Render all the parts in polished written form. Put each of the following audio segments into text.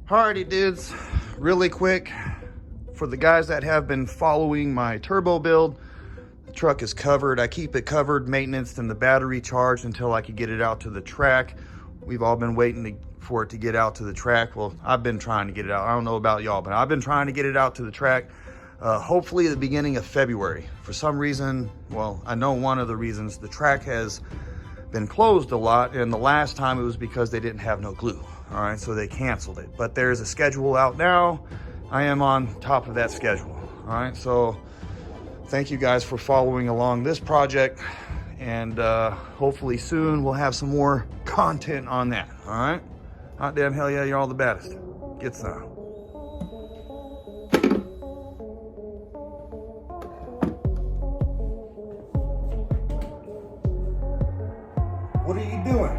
Alrighty dudes, really quick, for the guys that have been following my turbo build, the truck is covered. I keep it covered, maintenance, and the battery charged until I can get it out to the track. We've all been waiting for it to get out to the track. Well, I've been trying to get it out. I don't know about y'all, but I've been trying to get it out to the track. Hopefully the beginning of February. For some reason, well, I know one of the reasons, the track has been closed a lot, and the last time it was because they didn't have no glue. All right, so they canceled it, but there's a schedule out now. I am on top of that schedule. All right, so thank you guys for following along this project, and hopefully soon we'll have some more content on that. All right, hot damn hell yeah, you're all the baddest. Get some. What are you doing?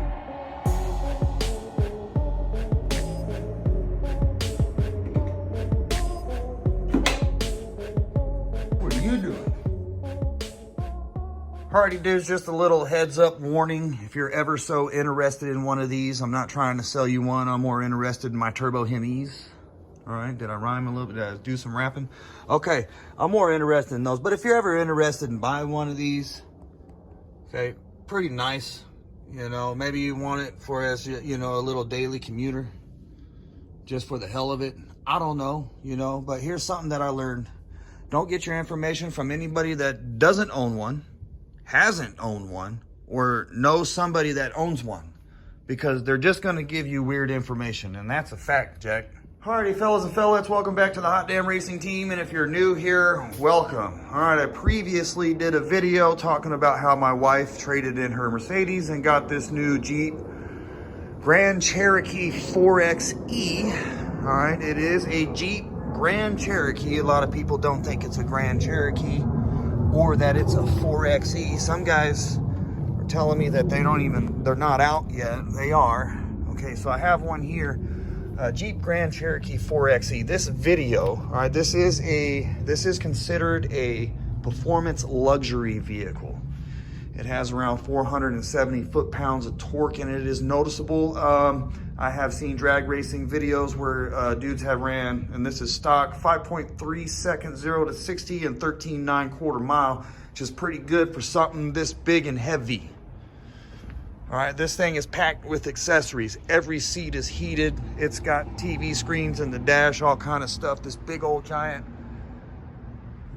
Alrighty dudes, just a little heads up warning. If you're ever so interested in one of these, I'm not trying to sell you one. I'm more interested in my turbo hemis. All right, did I rhyme a little bit? Did I do some rapping? Okay, I'm more interested in those. But if you're ever interested in buying one of these, okay, pretty nice. You know, maybe you want it for as, you know, a little daily commuter, just for the hell of it. I don't know, you know, but here's something that I learned. Don't get your information from anybody that doesn't own one, hasn't owned one, or knows somebody that owns one, because they're just going to give you weird information, and that's a fact, Jack. Alrighty, fellas and fellas, welcome back to the Hot Damn Racing team, and if you're new here, welcome. Alright, I previously did a video talking about how my wife traded in her Mercedes and got this new Jeep Grand Cherokee 4xe. Alright, it is a Jeep Grand Cherokee. A lot of people don't think it's a Grand Cherokee, or that it's a 4xe. Some guys are telling me that they're not out yet. They are. Okay, so I have one here, Jeep Grand Cherokee 4xe. This video, all right, this is considered a performance luxury vehicle. It has around 470 foot-pounds of torque, and it is noticeable. I have seen drag racing videos where dudes have ran, and this is stock, 5.3 seconds 0 to 60 in 13.9 mile, which is pretty good for something this big and heavy. All right, this thing is packed with accessories. Every seat is heated. It's got TV screens in the dash, all kind of stuff. This big old giant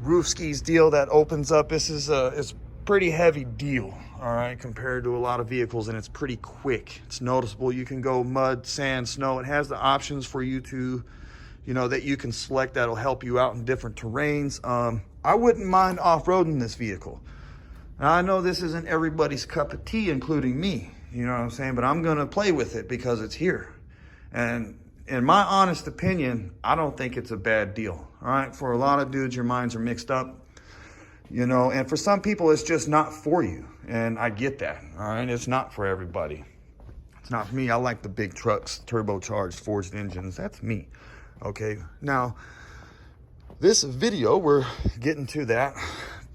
roof skis deal that opens up. This is it's pretty heavy deal, all right, compared to a lot of vehicles, and it's pretty quick. It's noticeable. You can go mud, sand, snow. It has the options for you to, you know, that you can select that'll help you out in different terrains. I wouldn't mind off-roading this vehicle. Now, I know this isn't everybody's cup of tea, including me, you know what I'm saying, but I'm gonna play with it because it's here. And in my honest opinion, I don't think it's a bad deal, all right? For a lot of dudes, your minds are mixed up. You know, and for some people, it's just not for you. And I get that, all right? It's not for everybody. It's not for me. I like the big trucks, turbocharged, forged engines. That's me, okay? Now, this video, we're getting to that.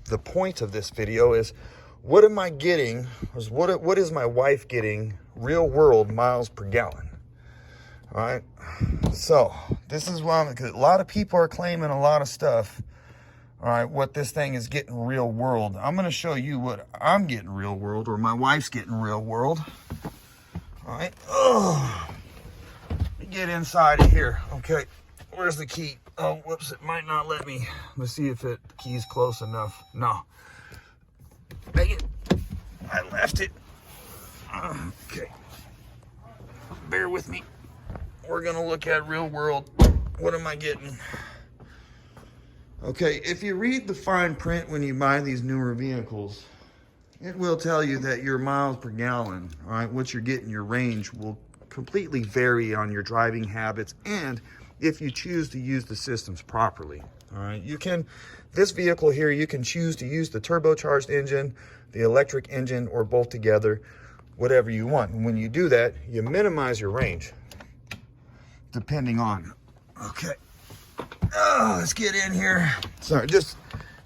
The point of this video is, what am I getting, what is my wife getting real world miles per gallon? All right? So, this is why because a lot of people are claiming a lot of stuff. All right, what this thing is getting real world. I'm going to show you what I'm getting real world, or my wife's getting real world. All right. Oh, let me get inside of here. Okay, where's the key? Oh, whoops, it might not let me. Let's see if the key's close enough. No. Dang it. I left it. Okay. Bear with me. We're going to look at real world. What am I getting? Okay, if you read the fine print when you buy these newer vehicles, it will tell you that your miles per gallon, all right, what you're getting, your range will completely vary on your driving habits, and if you choose to use the systems properly, all right. You can, this vehicle here, you can choose to use the turbocharged engine, the electric engine, or both together, whatever you want. And when you do that, you minimize your range, depending on, okay. Oh, let's get in here. Sorry, it's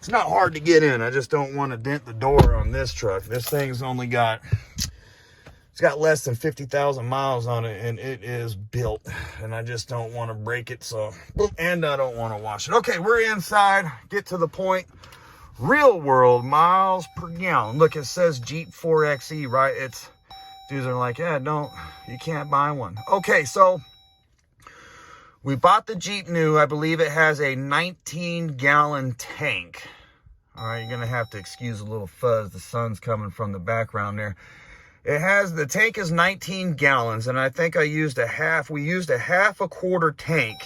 not hard to get in. I just don't want to dent the door on this truck. This thing's only got It's got less than 50,000 miles on it, and it is built, and I just don't want to break it, so, and I don't want to wash it. Okay, we're inside. Get to the point. Real world miles per gallon. Look, it says Jeep 4xe, right? It's, dudes are like, yeah, you can't buy one. Okay, so we bought the Jeep new. I believe it has a 19-gallon tank. All right, you're going to have to excuse a little fuzz. The sun's coming from the background there. The tank is 19 gallons, and I think we used a half a quarter tank.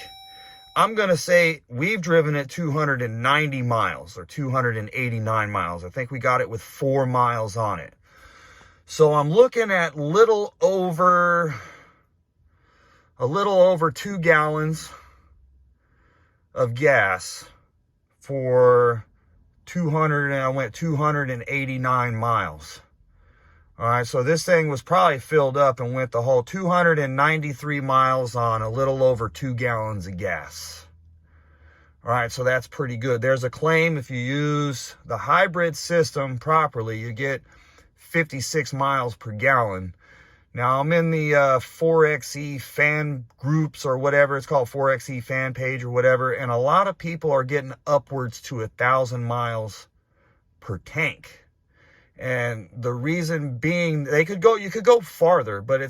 I'm going to say we've driven it 290 miles or 289 miles. I think we got it with 4 miles on it. So I'm looking at a little over 2 gallons of gas for 289 miles. All right, so this thing was probably filled up and went the whole 293 miles on a little over 2 gallons of gas. All right, so that's pretty good. There's a claim if you use the hybrid system properly, you get 56 miles per gallon. Now, I'm in the 4xe fan groups or whatever. It's called 4xe fan page or whatever. And a lot of people are getting upwards to 1,000 miles per tank. And the reason being, you could go farther, but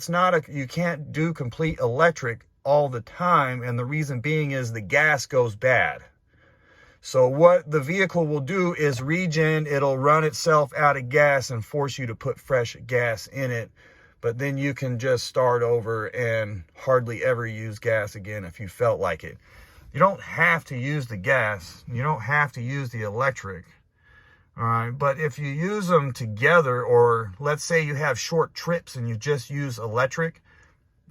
you can't do complete electric all the time. And the reason being is the gas goes bad. So what the vehicle will do is regen. It'll run itself out of gas and force you to put fresh gas in it. But then you can just start over and hardly ever use gas again if you felt like it. You don't have to use the gas. You don't have to use the electric. All right, but if you use them together, or let's say you have short trips and you just use electric,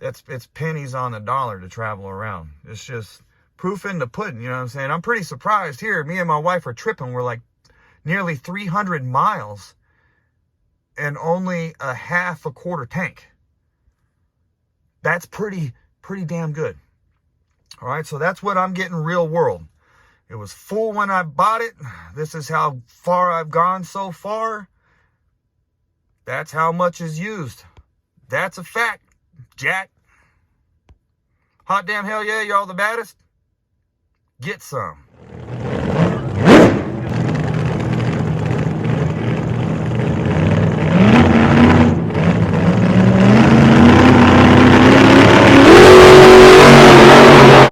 it's pennies on the dollar to travel around. It's just proof in the pudding, you know what I'm saying? I'm pretty surprised here. Me and my wife are tripping. We're like nearly 300 miles and only a half a quarter tank. That's pretty damn good. All right, so that's what I'm getting real world. It was full when I bought it. This is how far I've gone so far. That's how much is used. That's a fact, Jack. Hot damn hell yeah, y'all the baddest. Get some.